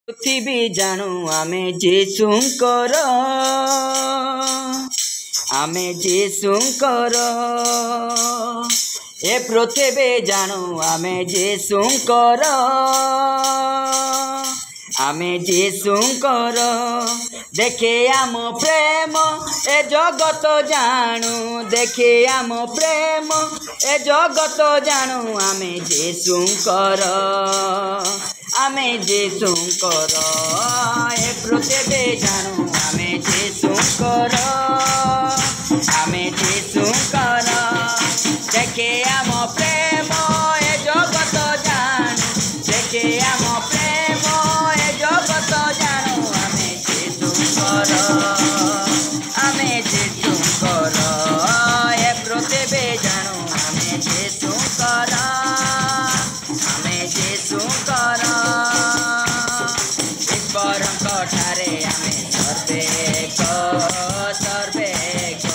पृथ्वी जानू आमे जीशुंकर आमे जीशुंकर ए पृथ्वी जानू आमे जीशुंकर आमे जीशुंकर देखे आम प्रेम ए जगत जानू देखे आम प्रेम ए जगत जानू आमे जीशुंकर आमे जीशुंकर ए पृथ्वी जानू आमे जीशुंकर आमे जीशुंकर देखे आम प्रेम ए जगत जानू देखे आम प्रेम ए जगत जानू आमे जीशुंकर आमे जीशुंकर ए पृथ्वी जानू आमे जीशुंकर आमे जीशुंकर ठारे आमे सर्वेक सर्वेक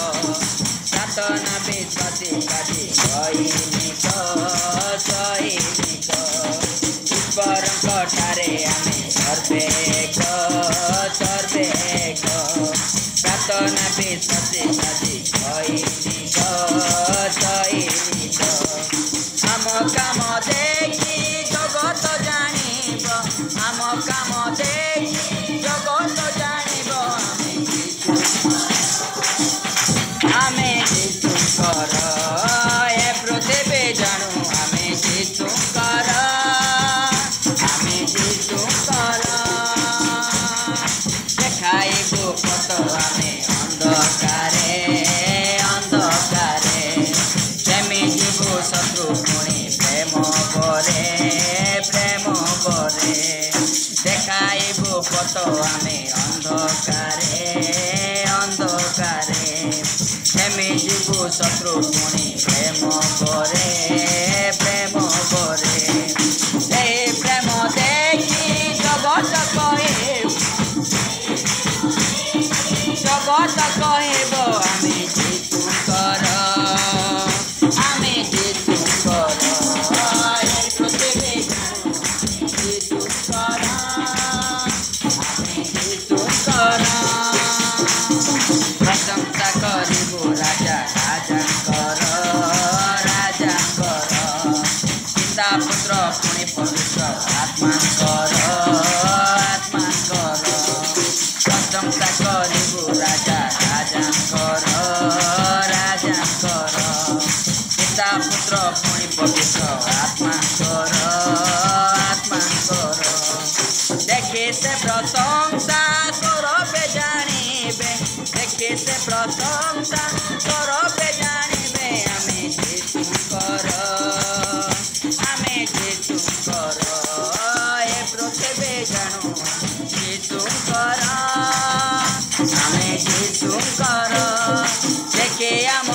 सातना विश्वासी काजी सैनिक सैनिक ईश्वरक ठारे आमे सर्वेक सर्वेक सातना विश्वासी काजी सैनिक सैनिक आम काम देखी जगत जानिब आम काम देखी जगत जानिब आमे जीशुंकर ए पृथ्वी जानू आमे जीशुंकर आमे जीशुंकर देखाइबु पथ आमे अंधकारे अंधकारे प्रेमी जीवु शत्रु पुणी प्रेम परे देखाइबु पथ आमे अंधकारे अंधकारे प्रेमी जीवु शत्रु पुणी प्रेम परे ए प्रेम देखी जगत कहब आमे जीशुंकर आमे जीशुंकर ए पृथ्वी जानू जीशुंकर आमे जीशुंकर प्रशंसा करिबु राजा राजांकर राजांकर पिता पुत्र पुणी पवित्र आत्मांकर आत्मांकर प्रशंसा करिबु राजा राजांकर राजांकर पिता पुत्र पुणी पवित्र आत्मांकर आत्मांकर देखे से प्रशंसा करबे जानिबे देखे से प्रशंसा करबे जानिबे आमे जीशुंकर आमे जीशुंकर ए पृथ्वी जानू जीशुंकर आमे जीशुंकर देखे आम